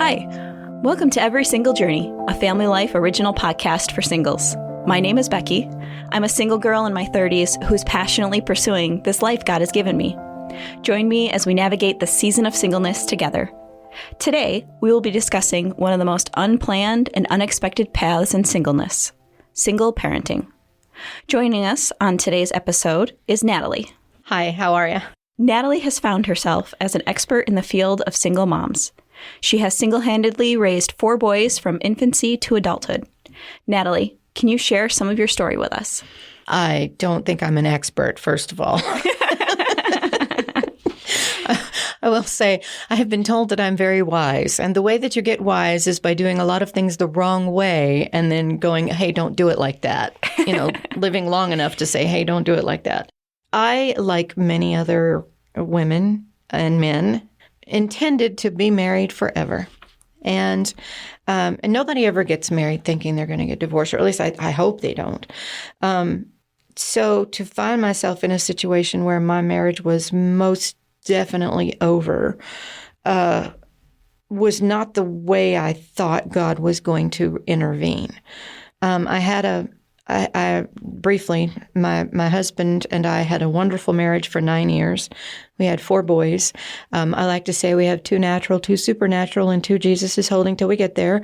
Hi, welcome to Every Single Journey, a family life original podcast for singles. My name is Becky. I'm a single girl in my 30s who's passionately pursuing this life God has given me. Join me as we navigate the season of singleness together. Today, we will be discussing one of the most unplanned and unexpected paths in singleness, single parenting. Joining us on today's episode is Natalie. Hi, how are you? Natalie has found herself as an expert in the field of single moms. She has single-handedly raised 4 boys from infancy to adulthood. Natalie, can you share some of your story with us? I don't think I'm an expert, first of all. I will say I have been told that I'm very wise. And the way that you get wise is by doing a lot of things the wrong way and then going, hey, don't do it like that. Living long enough to say, hey, don't do it like that. I, like many other women and men, intended to be married forever. And nobody ever gets married thinking they're going to get divorced, or at least I hope they don't. So to find myself in a situation where my marriage was most definitely over was not the way I thought God was going to intervene. I briefly, my husband and I had a wonderful marriage for 9 years. We had 4 boys. I like to say we have 2 natural, 2 supernatural, and 2 Jesus is holding till we get there.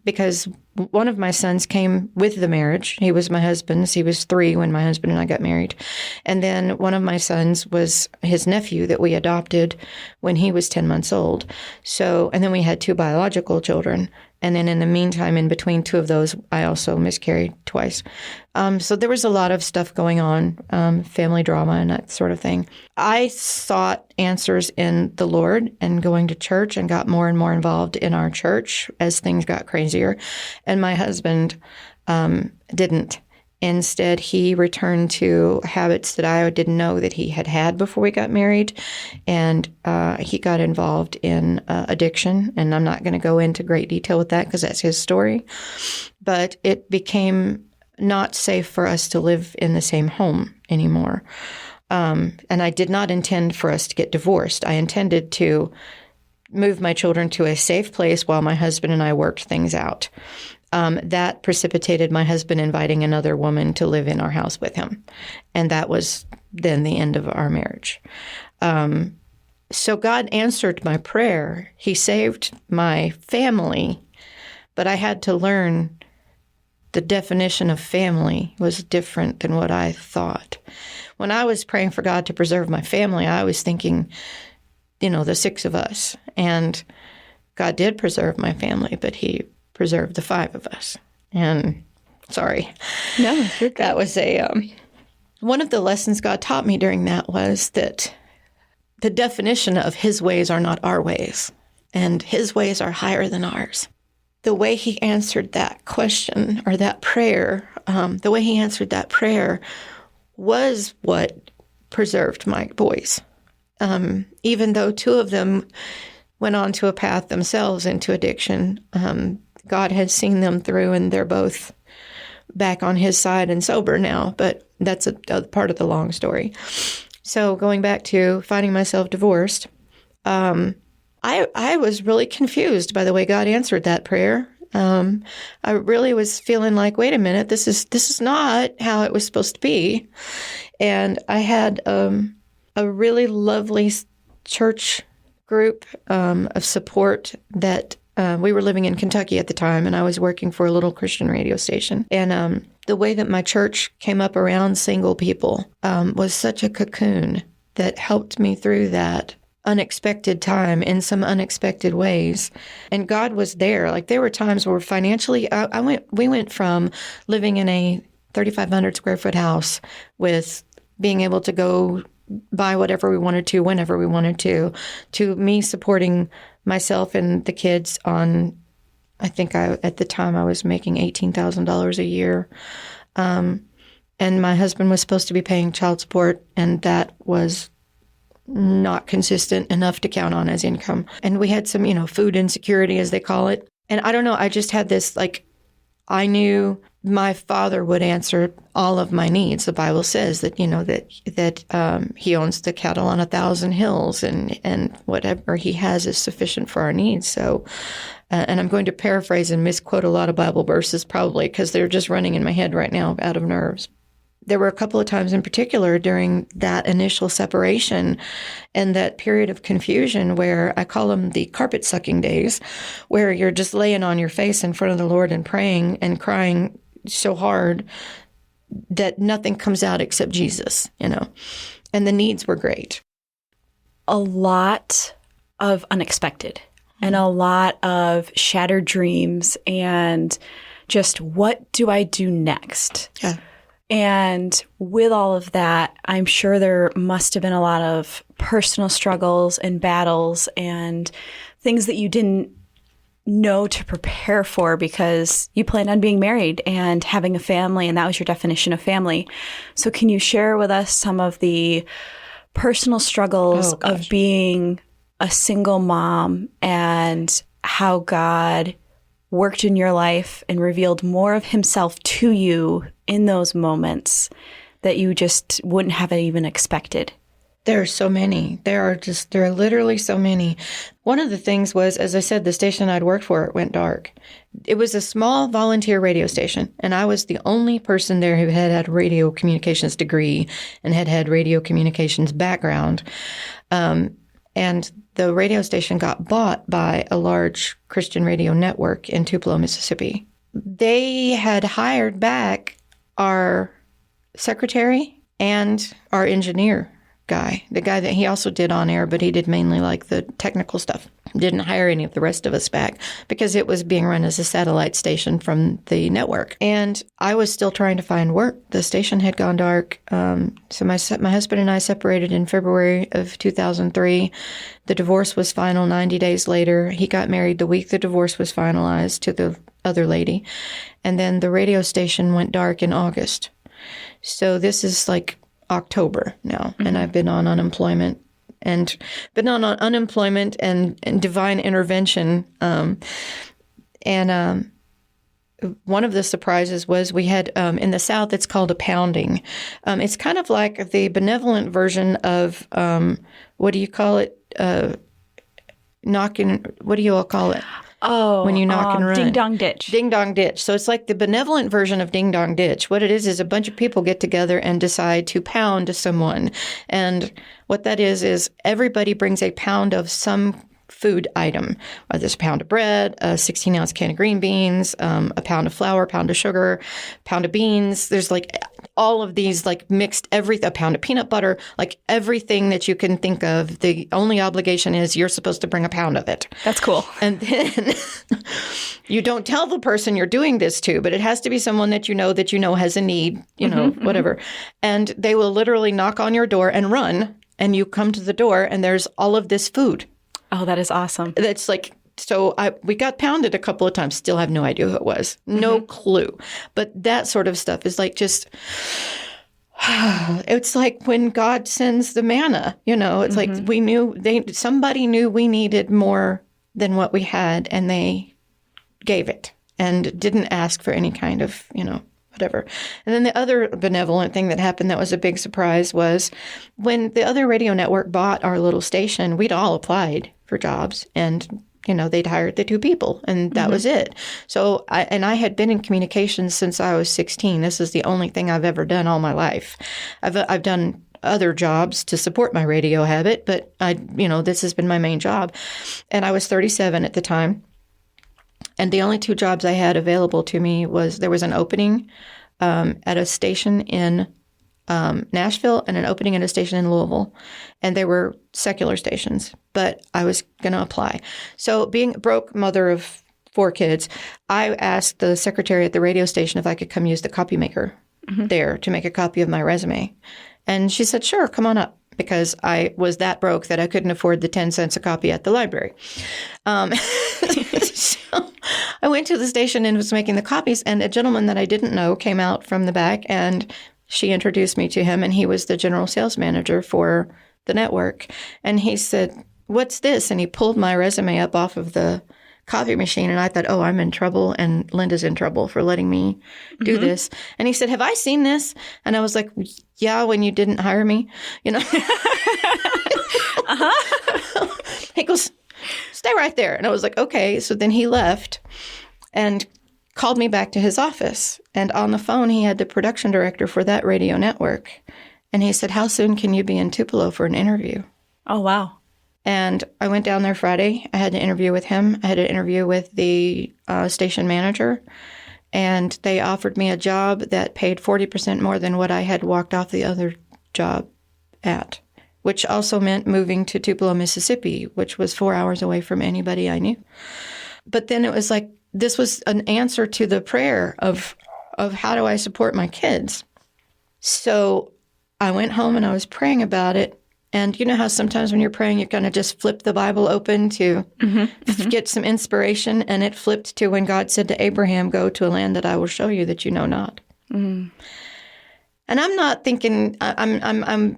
Because one of my sons came with the marriage. He was my husband's. He was 3 when my husband and I got married. And then one of my sons was his nephew that we adopted when he was 10 months old. And then we had 2 biological children. And then in the meantime, in between 2 of those, I also miscarried twice. So there was a lot of stuff going on, family drama and that sort of thing. I sought answers in the Lord and going to church and got more and more involved in our church as things got crazier. And my husband didn't. Instead, he returned to habits that I didn't know that he had had before we got married. And he got involved in addiction. And I'm not going to go into great detail with that because that's his story. But it became not safe for us to live in the same home anymore. And I did not intend for us to get divorced. I intended to move my children to a safe place while my husband and I worked things out. That precipitated my husband inviting another woman to live in our house with him. And that was then the end of our marriage. So God answered my prayer. He saved my family, but I had to learn the definition of family was different than what I thought. When I was praying for God to preserve my family, I was thinking, the 6 of us. And God did preserve my family, but he preserved the 5 of us. And sorry. No, that was one of the lessons God taught me during that was that the definition of his ways are not our ways, and his ways are higher than ours. The way he answered that question or that prayer, was what preserved my boys. Even though 2 of them went on to a path themselves into addiction, God has seen them through, and they're both back on his side and sober now, but that's a part of the long story. So going back to finding myself divorced, I was really confused by the way God answered that prayer. I really was feeling like, wait a minute, this is not how it was supposed to be. And I had a really lovely church group of support that we were living in Kentucky at the time, and I was working for a little Christian radio station. And the way that my church came up around single people was such a cocoon that helped me through that unexpected time in some unexpected ways. And God was there. Like there were times where financially, we went from living in a 3,500 square foot house with being able to go buy whatever we wanted to, whenever we wanted to me supporting myself and the kids on, at the time I was making $18,000 a year. And my husband was supposed to be paying child support, and that was not consistent enough to count on as income. And we had some, food insecurity, as they call it. And I don't know, I just had this, I knew my father would answer all of my needs. The Bible says that, that he owns the cattle on 1,000 hills, and whatever he has is sufficient for our needs. So, and I'm going to paraphrase and misquote a lot of Bible verses probably because they're just running in my head right now out of nerves. There were a couple of times in particular during that initial separation and that period of confusion where I call them the carpet sucking days, where you're just laying on your face in front of the Lord and praying and crying so hard that nothing comes out except Jesus, and the needs were great. A lot of unexpected and a lot of shattered dreams and just what do I do next? Yeah. And with all of that, I'm sure there must have been a lot of personal struggles and battles and things that you didn't know to prepare for because you planned on being married and having a family, and that was your definition of family. So can you share with us some of the personal struggles of being a single mom and how God worked in your life and revealed more of himself to you in those moments that you just wouldn't have even expected? There are so many. There are literally so many. One of the things was, as I said, the station I'd worked for, it went dark. It was a small volunteer radio station, and I was the only person there who had a radio communications degree and had radio communications background. And the radio station got bought by a large Christian radio network in Tupelo, Mississippi. They had hired back our secretary and our engineer guy, the guy that he also did on air, but he did mainly like the technical stuff. Didn't hire any of the rest of us back because it was being run as a satellite station from the network. And I was still trying to find work. The station had gone dark. So my husband and I separated in February of 2003. The divorce was final 90 days later. He got married the week the divorce was finalized to the other lady. And then the radio station went dark in August. So this is like October now, and I've been on unemployment and divine intervention. One of the surprises was we had in the South, it's called a pounding. It's kind of like the benevolent version of what do you call it? Knocking. What do you all call it? Oh, when you knock and run. Ding dong ditch. Ding dong ditch. So it's like the benevolent version of ding dong ditch. What it is a bunch of people get together and decide to pound someone. And what that is everybody brings a pound of some food item. There's a pound of bread, a 16-ounce can of green beans, a pound of flour, a pound of sugar, a pound of beans. There's like all of these like mixed a pound of peanut butter, like everything that you can think of. The only obligation is you're supposed to bring a pound of it. That's cool. And then you don't tell the person you're doing this to, but it has to be someone that you know has a need, whatever. And they will literally knock on your door and run, and you come to the door and there's all of this food. Oh, that is awesome. That's like, so we got pounded a couple of times. Still have no idea who it was. No clue. But that sort of stuff is like just, it's like when God sends the manna, it's like somebody knew we needed more than what we had, and they gave it and didn't ask for any kind of, whatever. And then the other benevolent thing that happened that was a big surprise was when the other radio network bought our little station, we'd all applied for jobs, and they'd hired the two people, and that was it. So I had been in communications since I was 16. This is the only thing I've ever done all my life. I've done other jobs to support my radio habit, but this has been my main job. And I was 37 at the time. And the only two jobs I had available to me was there was an opening at a station in Nashville and an opening at a station in Louisville. And they were secular stations, but I was going to apply. So being a broke mother of 4 kids, I asked the secretary at the radio station if I could come use the copy maker there to make a copy of my resume. And she said, sure, come on up, because I was that broke that I couldn't afford the 10 cents a copy at the library. So I went to the station and was making the copies, and a gentleman that I didn't know came out from the back, and she introduced me to him, and he was the general sales manager for the network. And he said, what's this? And he pulled my resume up off of the copy machine. And I thought, oh, I'm in trouble and Linda's in trouble for letting me do this. And he said, have I seen this? And I was like, yeah, when you didn't hire me, you know. He goes, stay right there. And I was like, okay. So then he left and called me back to his office. And on the phone, he had the production director for that radio network. And he said, how soon can you be in Tupelo for an interview? Oh, wow. And I went down there Friday. I had an interview with him. I had an interview with the station manager. And they offered me a job that paid 40% more than what I had walked off the other job at, which also meant moving to Tupelo, Mississippi, which was 4 hours away from anybody I knew. But then it was like, this was an answer to the prayer of how do I support my kids? So I went home and I was praying about it. And you know how sometimes when you're praying, you're going to just flip the Bible open to get some inspiration. And it flipped to when God said to Abraham, go to a land that I will show you that you know not. And I'm not thinking, I'm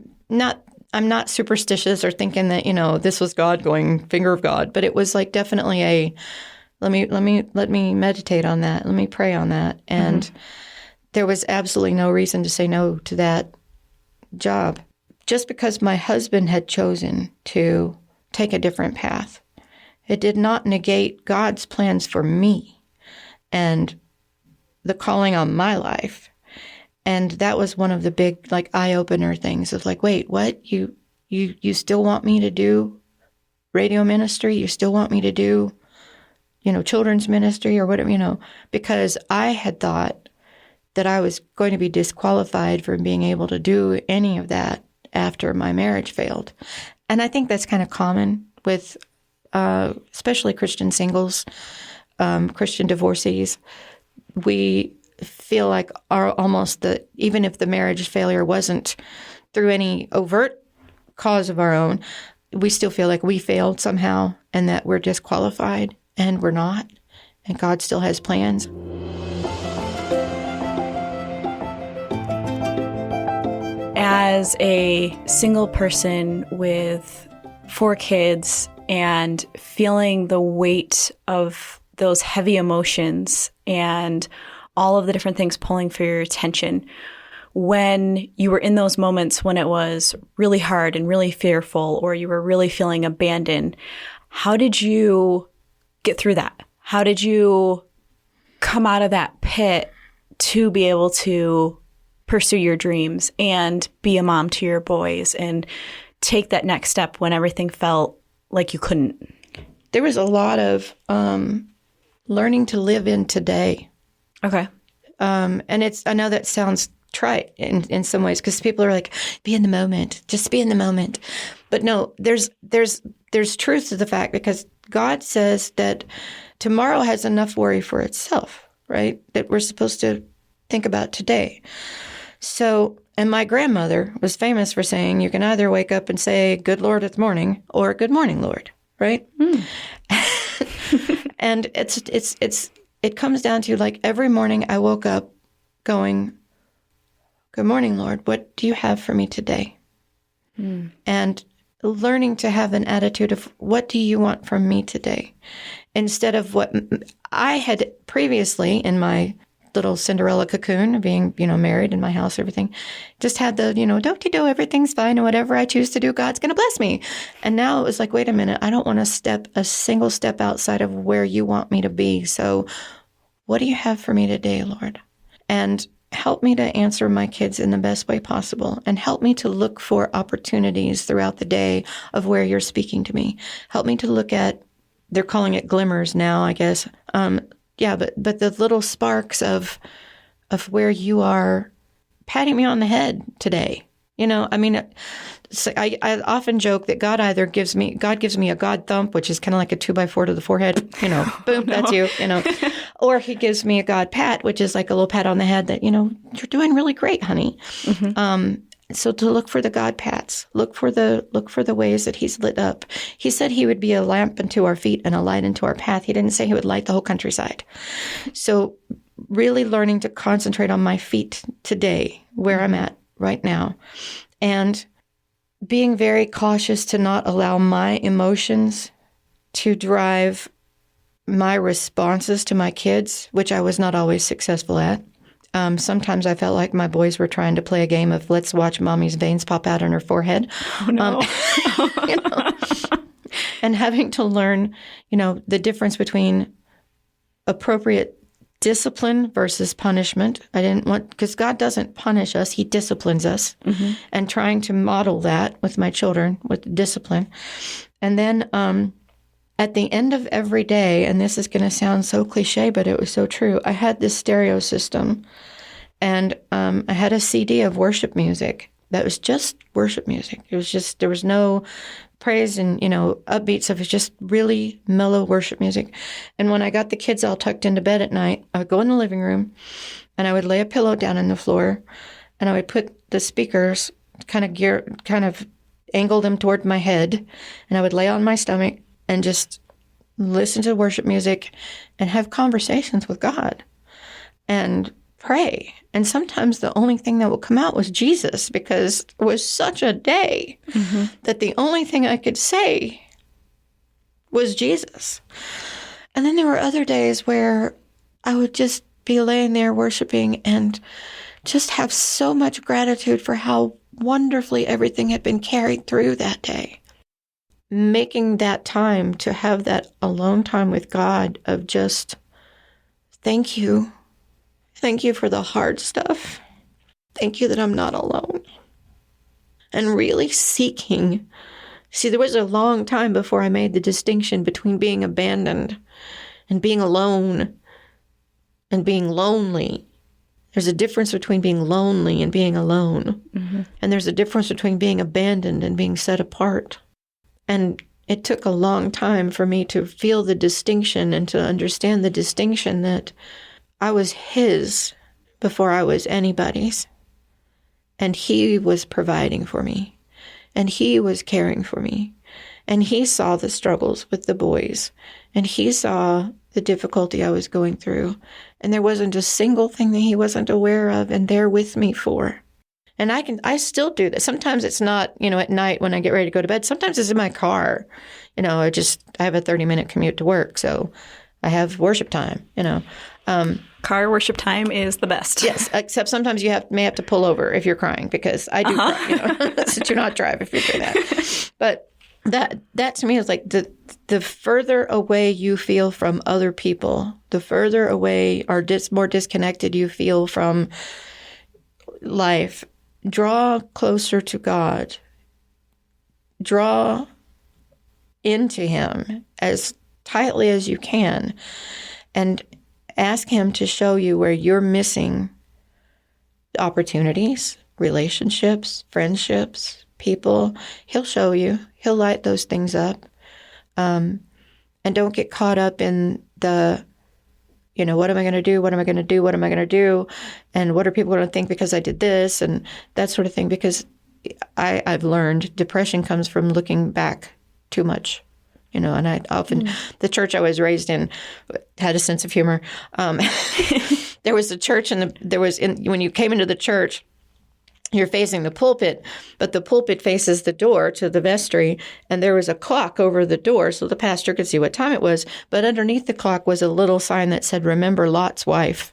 not superstitious or thinking that, you know, this was God going finger of God, but it was like definitely a, let me meditate on that. Let me pray on that. And there was absolutely no reason to say no to that job. Just because my husband had chosen to take a different path, it did not negate God's plans for me and the calling on my life. And that was one of the big, like, eye-opener things of like, wait, what? You still want me to do radio ministry? You still want me to do, you know, children's ministry or whatever, you know, because I had thought that I was going to be disqualified from being able to do any of that after my marriage failed. And I think that's kind of common with especially Christian singles, Christian divorcees. We feel like even if the marriage failure wasn't through any overt cause of our own, we still feel like we failed somehow and that we're disqualified, and we're not. And God still has plans. As a single person with 4 kids and feeling the weight of those heavy emotions and all of the different things pulling for your attention, when you were in those moments when it was really hard and really fearful, or you were really feeling abandoned, how did you get through that? How did you come out of that pit to be able to pursue your dreams and be a mom to your boys and take that next step when everything felt like you couldn't? There was a lot of learning to live in today. Okay. And I know that sounds trite in some ways, because people are like, be in the moment, just be in the moment. But no, there's truth to the fact, because God says that tomorrow has enough worry for itself, right? That we're supposed to think about today. So, and my grandmother was famous for saying, you can either wake up and say, good Lord, it's morning, or good morning, Lord, right? And it comes down to, like, every morning I woke up going, good morning, Lord, what do you have for me today? And learning to have an attitude of, what do you want from me today? Instead of what I had previously in my little Cinderella cocoon, being, married in my house, everything, just had the, do-de-do, everything's fine, and whatever I choose to do, God's going to bless me. And now it was like, wait a minute, I don't want to step a single step outside of where you want me to be. So what do you have for me today, Lord? And help me to answer my kids in the best way possible, and help me to look for opportunities throughout the day of where you're speaking to me. Help me to look at, they're calling it glimmers now, I guess. But the little sparks of where you are patting me on the head today. I often joke that God gives me a God thump, which is kind of like a 2x4 to the forehead, boom, that's you, or he gives me a God pat, which is like a little pat on the head that, you're doing really great, honey. So to look for the God pats, look for the ways that he's lit up. He said he would be a lamp unto our feet and a light unto our path. He didn't say he would light the whole countryside. So really learning to concentrate on my feet today, where I'm at right now, and being very cautious to not allow my emotions to drive my responses to my kids, which I was not always successful at. Sometimes I felt like my boys were trying to play a game of let's watch mommy's veins pop out on her forehead. Oh, no. You know, and having to learn, the difference between appropriate discipline versus punishment. I didn't want, because God doesn't punish us, he disciplines us. Mm-hmm. And trying to model that with my children, with discipline. And then at the end of every day, and this is going to sound so cliche, but it was so true, I had this stereo system, and I had a CD of worship music that was just worship music. It was just, there was no praise and, upbeat stuff. It was just really mellow worship music. And when I got the kids all tucked into bed at night, I would go in the living room and I would lay a pillow down on the floor and I would put the speakers kind of angle them toward my head, and I would lay on my stomach and just listen to worship music and have conversations with God and pray. And sometimes the only thing that would come out was Jesus, because it was such a day that the only thing I could say was Jesus. And then there were other days where I would just be laying there worshiping and just have so much gratitude for how wonderfully everything had been carried through that day. Making that time to have that alone time with God of just, thank you. Thank you for the hard stuff. Thank you that I'm not alone. And really seeking. See, there was a long time before I made the distinction between being abandoned and being alone and being lonely. There's a difference between being lonely and being alone. Mm-hmm. And there's a difference between being abandoned and being set apart. And it took a long time for me to feel the distinction and to understand the distinction that I was his before I was anybody's. And he was providing for me. And he was caring for me. And he saw the struggles with the boys. And he saw the difficulty I was going through. And there wasn't a single thing that he wasn't aware of and there with me for. And I still do that. Sometimes it's not, at night when I get ready to go to bed. Sometimes it's in my car. I have a 30-minute commute to work, so I have worship time, Car worship time is the best. Yes, except sometimes you may have to pull over if you're crying, because I do cry, so do not drive if you're doing that. But that to me is like the further away you feel from other people, the further away or more disconnected you feel from life. Draw closer to God. Draw into him as tightly as you can and ask him to show you where you're missing opportunities, relationships, friendships, people. He'll show you. He'll light those things up. And don't get caught up in the what am I going to do? What am I going to do? What am I going to do? And what are people going to think because I did this and that sort of thing? Because I've learned depression comes from looking back too much, and I often, the church I was raised in had a sense of humor. There was a church when you came into the church, you're facing the pulpit, but the pulpit faces the door to the vestry, and there was a clock over the door so the pastor could see what time it was. But underneath the clock was a little sign that said, "Remember Lot's wife."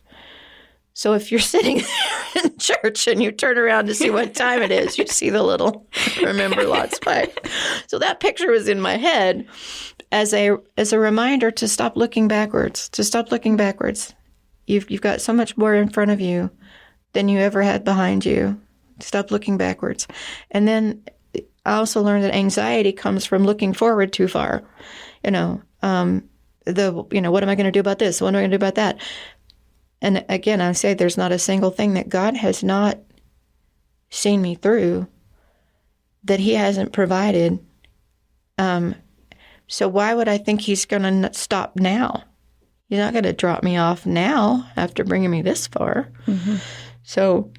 So if you're sitting there in church and you turn around to see what time it is, you see the little "Remember Lot's wife." So that picture was in my head as a reminder to stop looking backwards, You've got so much more in front of you than you ever had behind you. Stop looking backwards. And then I also learned that anxiety comes from looking forward too far. What am I going to do about this? What am I going to do about that? And again, I say there's not a single thing that God has not seen me through that he hasn't provided. So why would I think he's going to stop now? He's not going to drop me off now after bringing me this far. Mm-hmm. So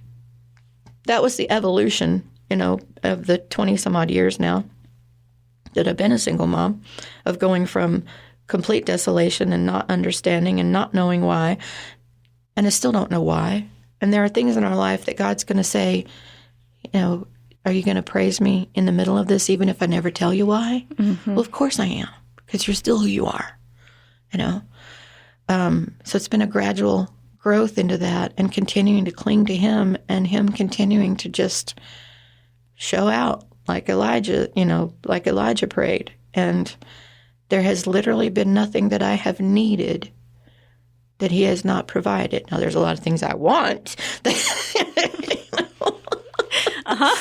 that was the evolution, of the 20-some-odd years now that I've been a single mom, of going from complete desolation and not understanding and not knowing why. And I still don't know why. And there are things in our life that God's going to say, are you going to praise me in the middle of this even if I never tell you why? Mm-hmm. Well, of course I am, because you're still who you are. you know. So it's been a gradual growth into that and continuing to cling to him and him continuing to just show out like Elijah, like Elijah prayed. And there has literally been nothing that I have needed that he has not provided. Now, there's a lot of things I want.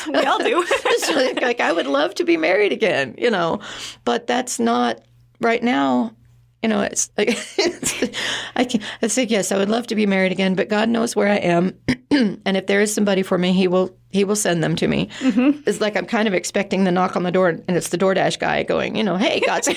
We all do. like I would love to be married again, but that's not right now. It's like I say yes, I would love to be married again, but God knows where I am, and if there is somebody for me, He will send them to me. Mm-hmm. It's like I'm kind of expecting the knock on the door, and it's the DoorDash guy going, hey, God's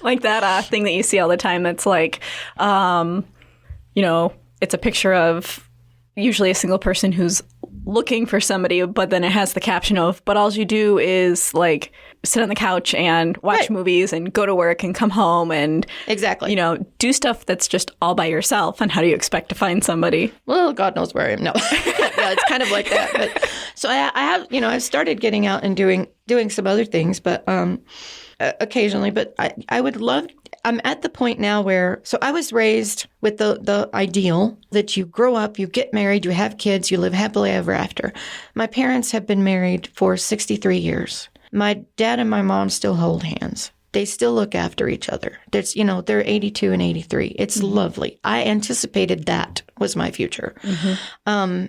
like that thing that you see all the time. That's like, it's a picture of usually a single person who's looking for somebody, but then it has the caption of, but all you do is like sit on the couch and watch movies and go to work and come home and exactly, do stuff that's just all by yourself. And how do you expect to find somebody? Well, God knows where I am. No, yeah, it's kind of like that. But so I have, I've started getting out and doing some other things, but occasionally. But I would love. I'm at the point now where, so I was raised with the ideal that you grow up, you get married, you have kids, you live happily ever after. My parents have been married for 63 years. My dad and my mom still hold hands. They still look after each other. There's, they're 82 and 83. It's mm-hmm. lovely. I anticipated that was my future. Mm-hmm.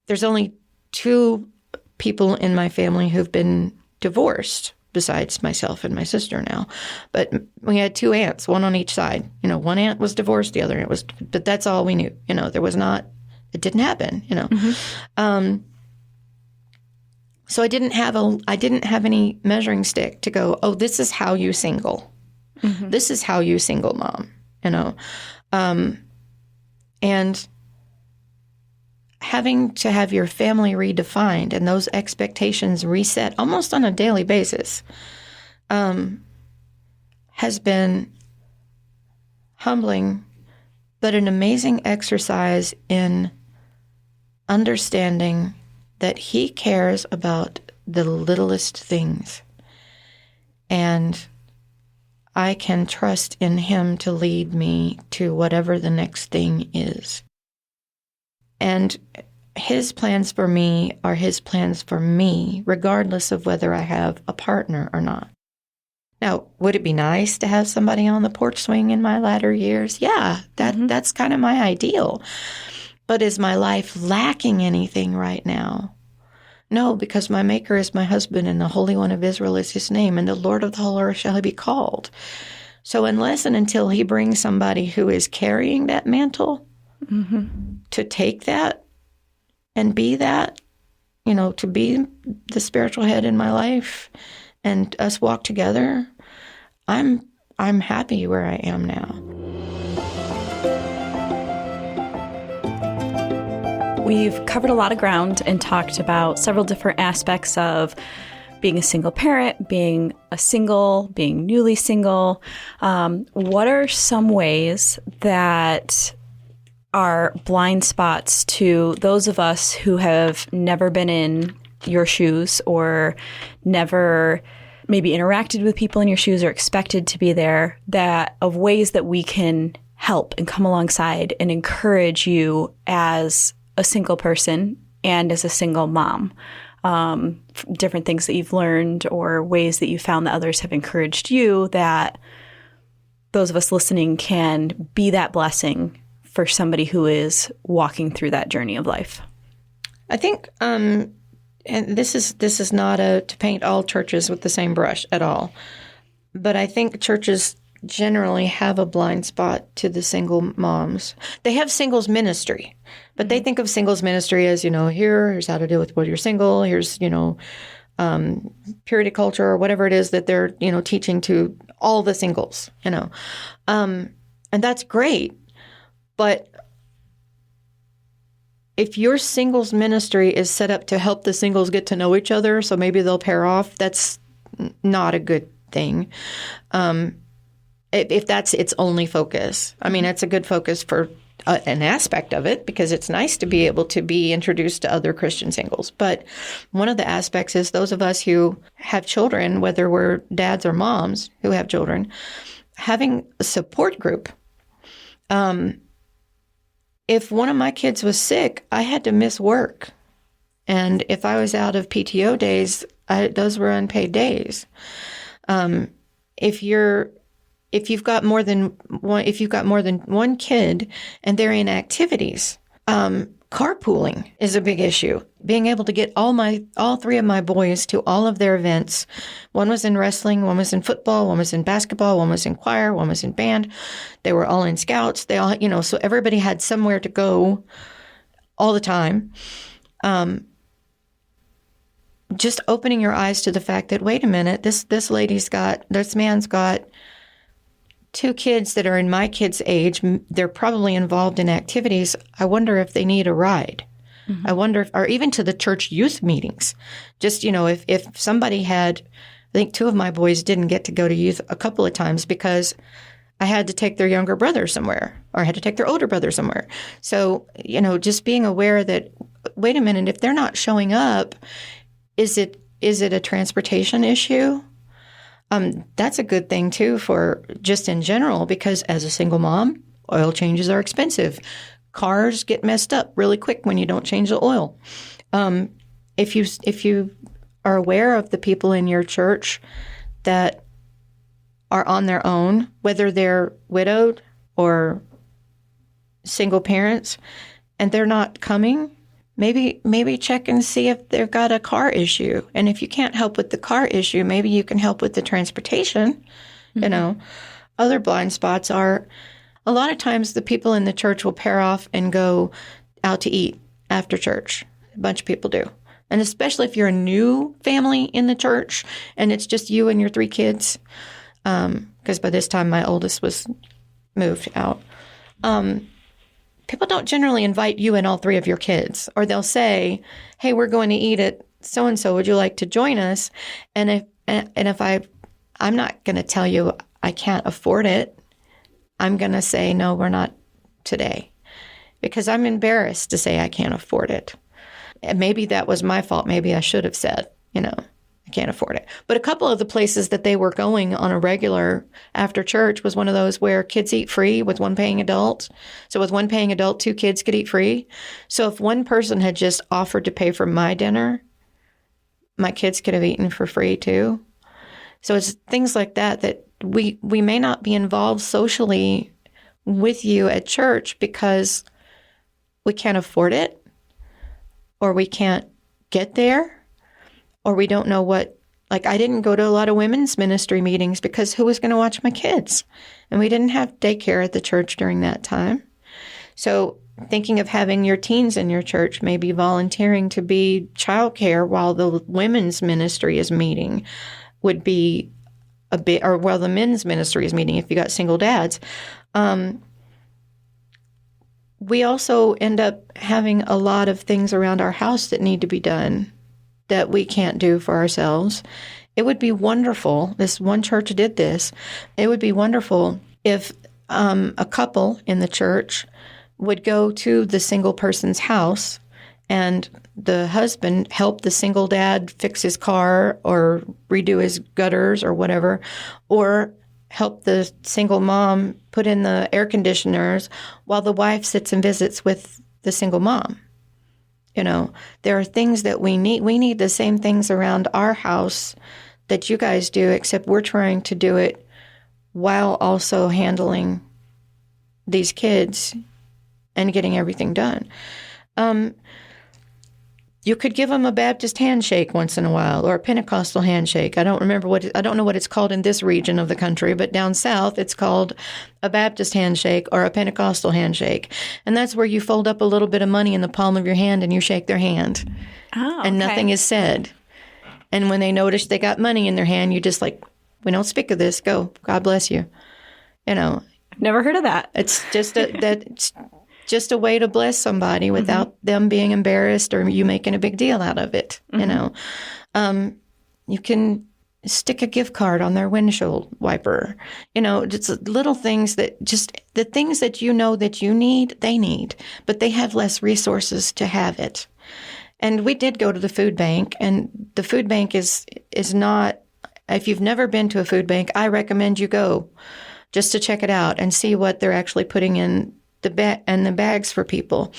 There's only 2 people in my family who've been divorced, besides myself and my sister now. But we had 2 aunts, one on each side. One aunt was divorced, the other aunt was, but that's all we knew. There was not, it didn't happen, Mm-hmm. So I didn't have any measuring stick to go, oh, this is how you single. Mm-hmm. This is how you single mom, and having to have your family redefined and those expectations reset almost on a daily basis has been humbling, but an amazing exercise in understanding that He cares about the littlest things. And I can trust in Him to lead me to whatever the next thing is. And His plans for me are His plans for me, regardless of whether I have a partner or not. Now, would it be nice to have somebody on the porch swing in my latter years? Yeah, that's kind of my ideal. But is my life lacking anything right now? No, because my Maker is my husband, and the Holy One of Israel is His name, and the Lord of the whole earth shall He be called. So unless and until He brings somebody who is carrying that mantle, mm-hmm. to take that and be that, to be the spiritual head in my life and us walk together, I'm happy where I am now. We've covered a lot of ground and talked about several different aspects of being a single parent, being a single, being newly single. What are some ways that are blind spots to those of us who have never been in your shoes or never maybe interacted with people in your shoes or expected to be there, that of ways that we can help and come alongside and encourage you as a single person and as a single mom? Different things that you've learned or ways that you found that others have encouraged you, that those of us listening can be that blessing for somebody who is walking through that journey of life. I think, and this is not to paint all churches with the same brush at all, but I think churches generally have a blind spot to the single moms. They have singles ministry, but they think of singles ministry as, here's how to deal with when you're single, here's, purity culture or whatever it is that they're, teaching to all the singles, and that's great. But if your singles ministry is set up to help the singles get to know each other, so maybe they'll pair off, that's not a good thing. If that's its only focus. I mean, it's a good focus for an aspect of it because it's nice to be able to be introduced to other Christian singles. But one of the aspects is those of us who have children, whether we're dads or moms who have children, having a support group. If one of my kids was sick, I had to miss work. And if I was out of PTO days, those were unpaid days. If you've got more than one kid and they're in activities, carpooling is a big issue. Being able to get all three of my boys to all of their events. One was in wrestling, one was in football, one was in basketball, one was in choir, one was in band. They were all in scouts. They all, so everybody had somewhere to go all the time. Just opening your eyes to the fact that, wait a minute, this man's got 2 kids that are in my kid's age. They're probably involved in activities. I wonder if they need a ride. Mm-hmm. I wonder or even to the church youth meetings. Just, if somebody I think 2 of my boys didn't get to go to youth a couple of times because I had to take their younger brother somewhere, or I had to take their older brother somewhere. So, just being aware that, wait a minute, if they're not showing up, is it a transportation issue? That's a good thing, too, for just in general, because as a single mom, oil changes are expensive. Cars get messed up really quick when you don't change the oil. If you are aware of the people in your church that are on their own, whether they're widowed or single parents, and they're not coming, maybe check and see if they've got a car issue. And if you can't help with the car issue, maybe you can help with the transportation. Mm-hmm. Other blind spots are, a lot of times the people in the church will pair off and go out to eat after church. A bunch of people do. And especially if you're a new family in the church and it's just you and your 3 kids, because by this time my oldest was moved out. People don't generally invite you and all 3 of your kids, or they'll say, hey, we're going to eat at so-and-so. Would you like to join us? And if I'm not going to tell you I can't afford it, I'm going to say, no, we're not today, because I'm embarrassed to say I can't afford it. And maybe that was my fault. Maybe I should have said, I can't afford it. But a couple of the places that they were going on a regular after church was one of those where kids eat free with one paying adult. So with one paying adult, 2 kids could eat free. So if one person had just offered to pay for my dinner, my kids could have eaten for free too. So it's things like that we may not be involved socially with you at church because we can't afford it, or we can't get there, or we don't know what, like I didn't go to a lot of women's ministry meetings because who was going to watch my kids? And we didn't have daycare at the church during that time. So thinking of having your teens in your church, maybe volunteering to be childcare while the women's ministry is meeting would be a bit, or while the men's ministry is meeting if you got single dads. We also end up having a lot of things around our house that need to be done that we can't do for ourselves. It would be wonderful, this one church did this, it would be wonderful if a couple in the church would go to the single person's house and the husband helped the single dad fix his car or redo his gutters or whatever, or help the single mom put in the air conditioners while the wife sits and visits with the single mom. There are things that we need. We need the same things around our house that you guys do, except we're trying to do it while also handling these kids and getting everything done. You could give them a Baptist handshake once in a while, or a Pentecostal handshake. I don't know what it's called in this region of the country, but down south it's called a Baptist handshake or a Pentecostal handshake. And that's where you fold up a little bit of money in the palm of your hand and you shake their hand. Oh, okay. And nothing is said. And when they notice they got money in their hand, you just like, we don't speak of this. Go. God bless you. I've never heard of that. It's just a way to bless somebody without them being embarrassed or you making a big deal out of it. You can stick a gift card on their windshield wiper. Just little things that just the things that that you need, they need, but they have less resources to have it. And we did go to the food bank, and the food bank is not, if you've never been to a food bank, I recommend you go. just to check it out and see what they're actually putting in the bags for people.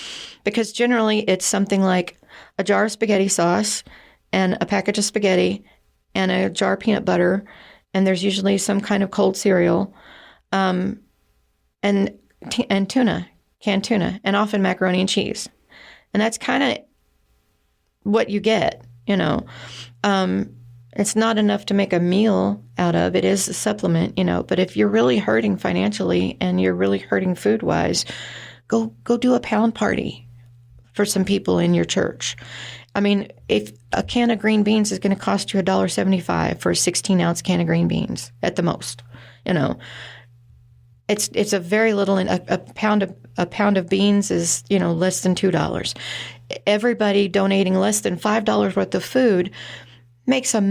Because generally it's something like a jar of spaghetti sauce and a package of spaghetti and a jar of peanut butter, and there's usually some kind of cold cereal, and tuna, canned tuna, and often macaroni and cheese. And that's kind of what you get, you know. It's not enough to make a meal out of. It is a supplement, you know. But if you're really hurting financially and you're really hurting food-wise, go do a pound party for some people in your church. I mean, if a can of green beans is going to cost you $1.75 for a 16-ounce can of green beans at the most, you know, it's a very little. And a pound of beans is, you know, less than $2. Everybody donating less than $5 worth of food makes a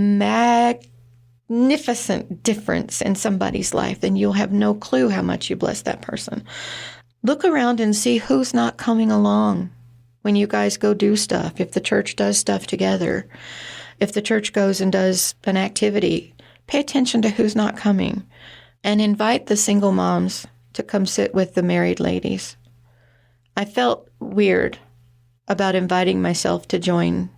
magnificent difference in somebody's life, and you'll have no clue how much you bless that person. Look around and see who's not coming along when you guys go do stuff. If the church does stuff together, if the church goes and does an activity, pay attention to who's not coming and invite the single moms to come sit with the married ladies. I felt weird about inviting myself to join,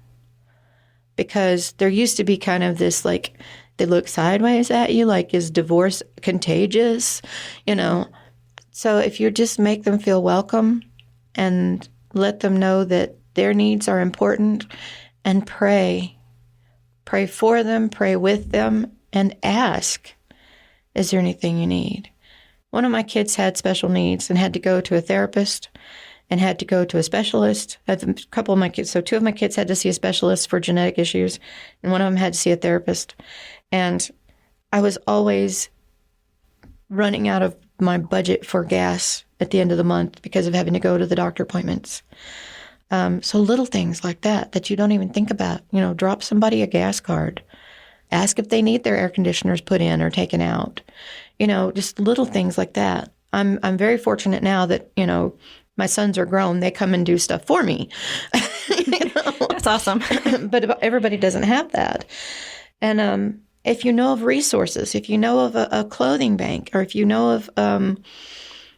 because there used to be kind of this, like, they look sideways at you, like, is divorce contagious? You know? So if you just make them feel welcome and let them know that their needs are important, and pray for them, pray with them, and ask, is there anything you need? One of my kids had special needs and had to go to a therapist and had to go to a specialist. A couple of my kids, so two of my kids had to see a specialist for genetic issues, and one of them had to see a therapist. And I was always running out of my budget for gas at the end of the month because of having to go to the doctor appointments. So little things like that you don't even think about. You know, drop somebody a gas card. Ask if they need their air conditioners put in or taken out. You know, just little things like that. I'm very fortunate now that, you know, my sons are grown. They come and do stuff for me. You know? That's awesome. But everybody doesn't have that. And if you know of resources, if you know of a clothing bank, or if you know of,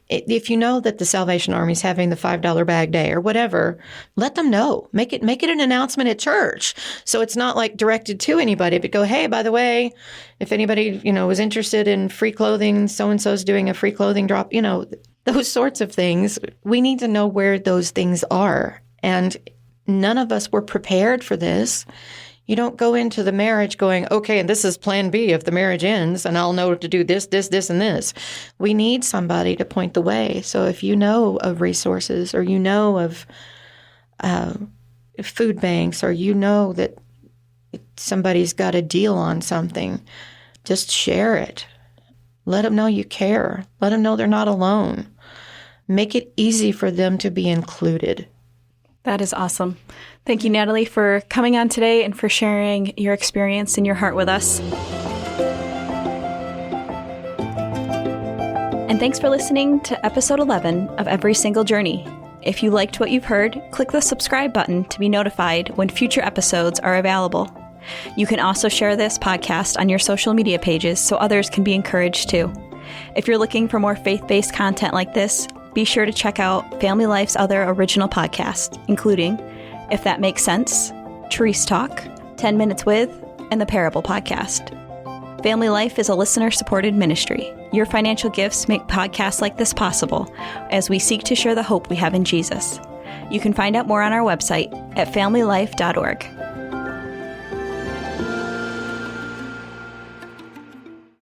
if you know that the Salvation Army is having the $5 bag day or whatever, let them know. Make it an announcement at church. So it's not like directed to anybody, but go, hey, by the way, if anybody, you know, is interested in free clothing, so-and-so's doing a free clothing drop, you know, those sorts of things. We need to know where those things are. And none of us were prepared for this. You don't go into the marriage going, okay, and this is plan B if the marriage ends, and I'll know to do this, this, this, and this. We need somebody to point the way. So if you know of resources, or you know of food banks, or you know that somebody's got a deal on something, just share it. Let them know you care. Let them know they're not alone. Make it easy for them to be included. That is awesome. Thank you, Natalie, for coming on today and for sharing your experience and your heart with us. And thanks for listening to episode 11 of Every Single Journey. If you liked what you've heard, click the subscribe button to be notified when future episodes are available. You can also share this podcast on your social media pages so others can be encouraged too. If you're looking for more faith-based content like this, be sure to check out Family Life's other original podcasts, including If That Makes Sense, Therese Talk, 10 Minutes With, and the Parable Podcast. Family Life is a listener-supported ministry. Your financial gifts make podcasts like this possible as we seek to share the hope we have in Jesus. You can find out more on our website at familylife.org.